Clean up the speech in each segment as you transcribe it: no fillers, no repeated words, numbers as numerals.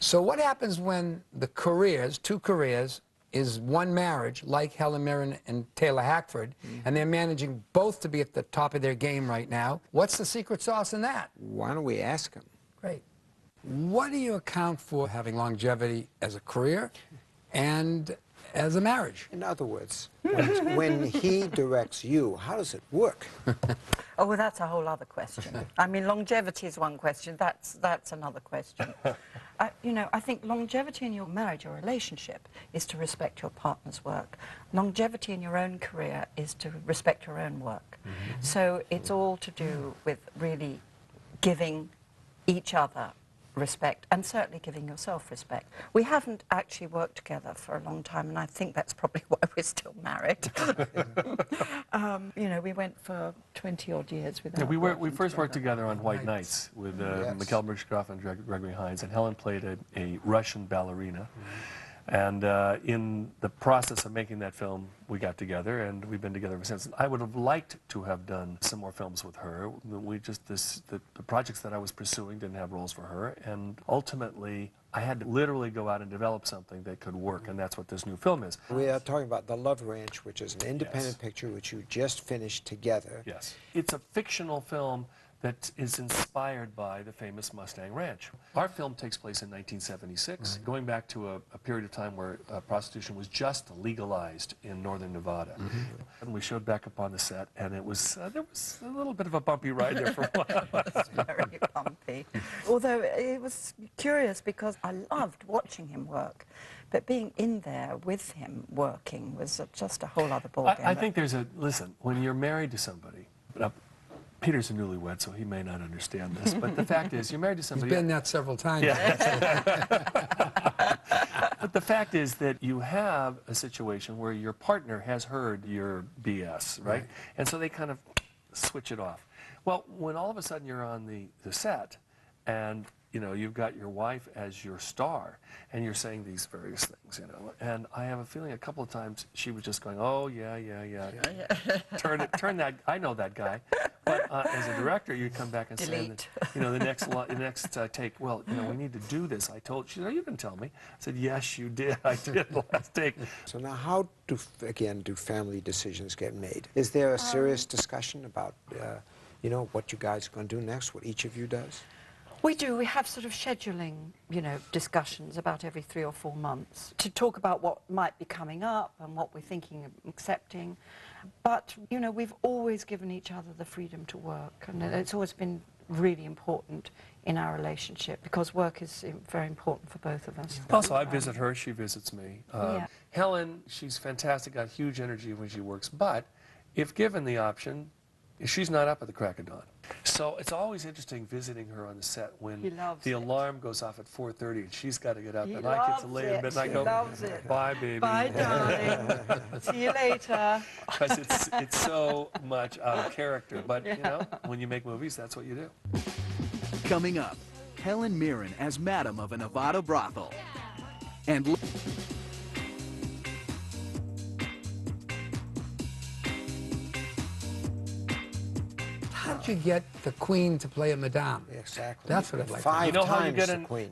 So what happens when the careers, two careers, is one marriage, like Helen Mirren and Taylor Hackford, and they're managing both to be at the top of their game right now? What's the secret sauce in that? Why don't we ask him? Great. What do you account for having longevity as a career and as a marriage? In other words, when he directs you, how does it work? Oh, well, that's a whole other question. I mean, longevity is one question. That's another question. You know, I think longevity in your marriage or relationship is to respect your partner's work. Longevity in your own career is to respect your own work. So it's all to do with really giving each other respect, and certainly giving yourself respect. We haven't actually worked together for a long time, and I think that's probably why we're still married. You know, we went for 20-odd years without we first worked together on White Nights with Mikhail Bershkov and Gregory Hines, and Helen played a Russian ballerina. And in the process of making that film, we got together, and we've been together ever since. I would have liked to have done some more films with her. We just, the projects that I was pursuing didn't have roles for her, and ultimately, I had to literally go out and develop something that could work, and that's what this new film is. We are talking about The Love Ranch, which is an independent picture which you just finished together. Yes. It's a fictional film that is inspired by the famous Mustang Ranch. Our film takes place in 1976, going back to a period of time where prostitution was just legalized in northern Nevada. And we showed back up on the set, and it was there was a little bit of a bumpy ride there for a while. It was very bumpy. Although it was curious because I loved watching him work, but being in there with him working was just a whole other ballgame. I think there's listen, when you're married to somebody, Peter's a newlywed, so he may not understand this, but the fact is, you're married to somebody... He's been that several times. Yeah. But the fact is that you have a situation where your partner has heard your BS, right? And so they kind of switch it off. Well, when all of a sudden you're on the set, and you know, you've got your wife as your star, and you're saying these various things, you know, and I have a feeling a couple of times she was just going, oh, yeah. Turn that, I know that guy. But as a director, you come back and say, you know, the next take, well, you know, we need to do this. I told, she said, oh, you didn't tell me. I said, yes, you did. I did the last take. So now how do family decisions get made? Is there a serious discussion about, you know, what you guys are going to do next, what each of you does? We do. We have sort of scheduling, you know, discussions about every 3 or 4 months to talk about what might be coming up and what we're thinking of accepting. But, you know, we've always given each other the freedom to work, and it's always been really important in our relationship because work is very important for both of us. Also, I visit her, she visits me. Helen, she's fantastic, got huge energy when she works, but if given the option, she's not up at the crack of dawn. So it's always interesting visiting her on the set when the alarm goes off at 4:30 and she's got to get up, and I get to lay in bed and I go, bye, baby. Bye, darling. See you later. Because it's so much out of character. But, you know, when you make movies, that's what you do. Coming up, Helen Mirren as Madam of a Nevada brothel. And how did you get the Queen to play a Madame? Exactly. That's what I'd like. 5 you know how you times get the Queen.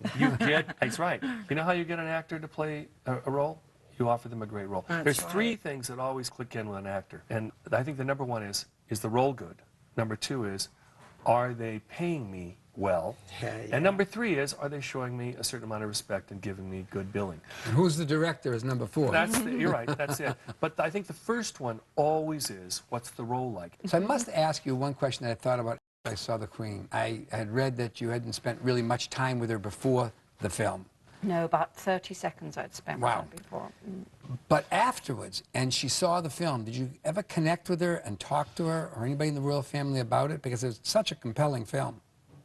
That's right. You know how you get an actor to play a role? You offer them a great role. There's 3 things that always click in with an actor. And I think the number 1 is the role good? Number 2 is, are they paying me well? And number 3 is, are they showing me a certain amount of respect and giving me good billing? And who's the director is number 4. You're right, that's it. But I think the first one always is, what's the role like? So I must ask you one question that I thought about when I saw The Queen. I had read that you hadn't spent really much time with her before the film. No, about 30 seconds I'd spent with her before. But afterwards, and she saw the film, did you ever connect with her and talk to her or anybody in the royal family about it? Because it's such a compelling film.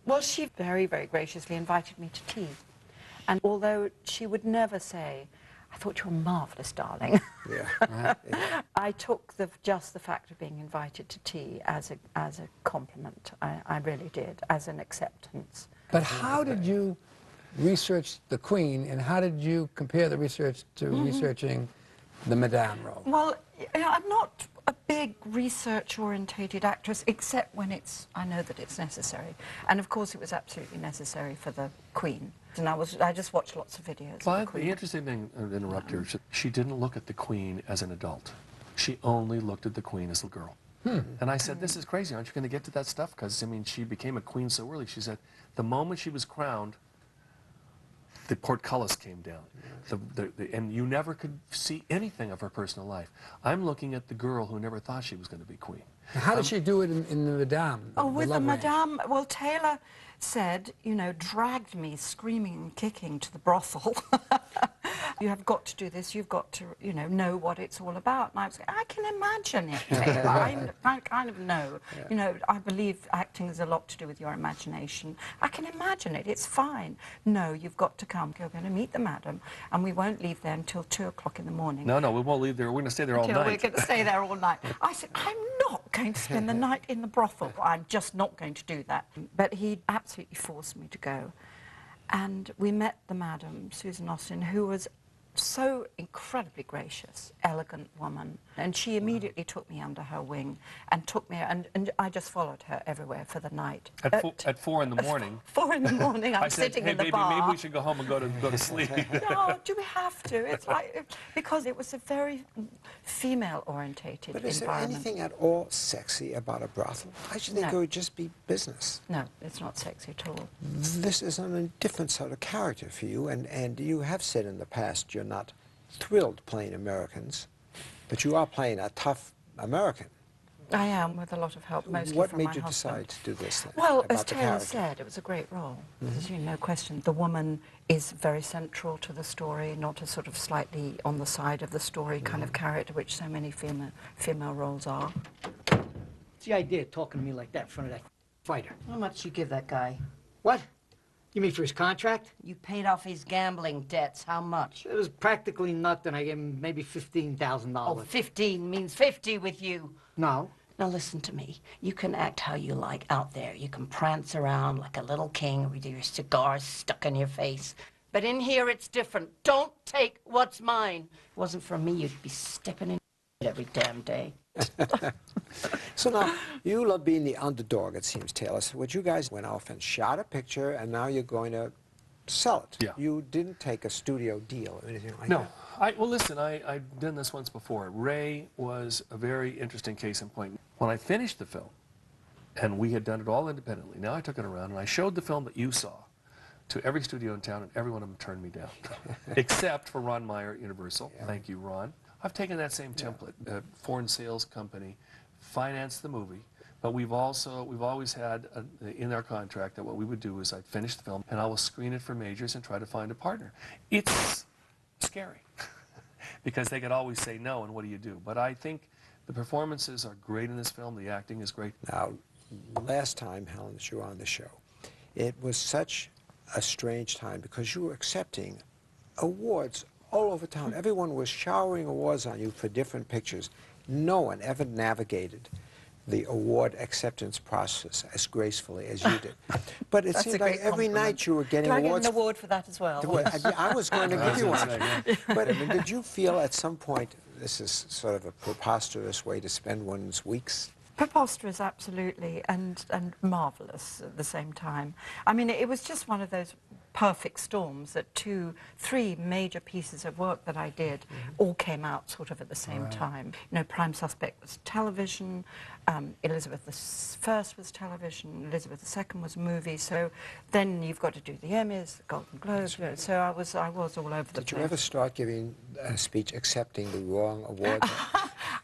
Well, she very, very graciously invited me to tea. And although she would never say, I thought you were marvellous, darling. I took just the fact of being invited to tea as a compliment. I really did, as an acceptance. But how did you research the Queen, and how did you compare the research to researching the Madame role? Well, you know, I'm not a big research-orientated actress, except when I know that it's necessary. And of course it was absolutely necessary for the Queen. And I just watched lots of videos. Well, of the the Queen. interesting thing, to interrupt here, she didn't look at the Queen as an adult. She only looked at the Queen as a girl. And I said, this is crazy. Aren't you going to get to that stuff? Because, I mean, she became a queen so early. She said, the moment she was crowned, the portcullis came down. And you never could see anything of her personal life. I'm looking at the girl who never thought she was going to be queen. How did she do it in the Madame? Oh, with the Love Ranch? Madame, well, Taylor said, you know, dragged me screaming and kicking to the brothel. You have got to do this, you've got to, you know what it's all about. And I was like, I can imagine it, Taylor. I kind of know. Yeah. You know, I believe acting has a lot to do with your imagination. I can imagine it, it's fine. No, you've got to come. You're going to meet the Madam, and we won't leave there until 2 o'clock in the morning. No, we won't leave there. We're going to stay there all night. We're going to stay there all night. I said, I'm not going to spend the night in the brothel. I'm just not going to do that. But he absolutely forced me to go. And we met the Madam, Susan Austin, who was so incredibly gracious, elegant woman. And she immediately took me under her wing and took me, and I just followed her everywhere for the night. At 4 in the morning. 4 in the morning, I'm sitting in the bar. Maybe we should go home and go to sleep. No, do we have to? It's like, because it was a very female-orientated environment. But is there anything at all sexy about a brothel? I should think it would just be business. No, it's not sexy at all. This is a different sort of character for you, and you have said in the past you're not thrilled playing Americans, but you are playing a tough American. I am, with a lot of help, mostly What from made my you husband. decide to do this then? Well, as about the Taylor character? said, it was a great role. There's no question. The woman is very central to the story, not a sort of slightly on the side of the story kind of character, which so many female roles are. What's the idea of talking to me like that in front of that fighter? How much you give that guy? What? You mean for his contract? You paid off his gambling debts. How much? It was practically nothing. I gave him maybe $15,000. Oh, 15 means 50 with you. No. Now listen to me. You can act how you like out there. You can prance around like a little king with your cigar stuck in your face. But in here it's different. Don't take what's mine. If it wasn't for me, you'd be stepping in every damn day. So now, you love being the underdog, it seems, Taylor. So what you guys went off and shot a picture, and now you're going to sell it. Yeah. You didn't take a studio deal or anything like No. that. Well, listen, I've done this once before. Ray was a very interesting case in point. When I finished the film, and we had done it all independently, now I took it around and I showed the film that you saw to every studio in town, and every one of them turned me down. Except for Ron Meyer at Universal. Yeah. Thank you, Ron. I've taken that same template. A foreign sales company financed the movie, but we've always had in our contract that what we would do is I'd finish the film and I will screen it for majors and try to find a partner. It's scary because they could always say no, and what do you do? But I think the performances are great in this film. The acting is great. Now, last time, Helen, that you were on the show, it was such a strange time because you were accepting awards all over town. Everyone was showering awards on you for different pictures. No one ever navigated the award acceptance process as gracefully as you did. But it seemed like every night you were getting Did awards. I get an award for that as well? I was going to give you one. But I mean, did you feel at some point, this is sort of a preposterous way to spend one's weeks? Preposterous, absolutely, and marvellous at the same time. I mean, it was just one of those perfect storms that 3 major pieces of work that I did all came out sort of at the same time. You know, Prime Suspect was television, Elizabeth I was television, Elizabeth II was movie, so then you've got to do the Emmys, the Golden Globes, you know, so I was all over the place. Did you ever start giving a speech accepting the wrong award?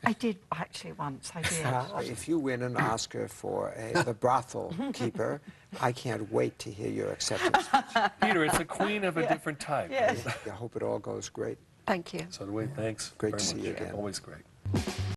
I did, actually, once, I did. If you win an Oscar for the brothel keeper, I can't wait to hear your acceptance speech. Peter, it's a queen of a different type. Yes. I hope it all goes great. Thank you. So do we. Thanks. Great to very see much. you again. Always great.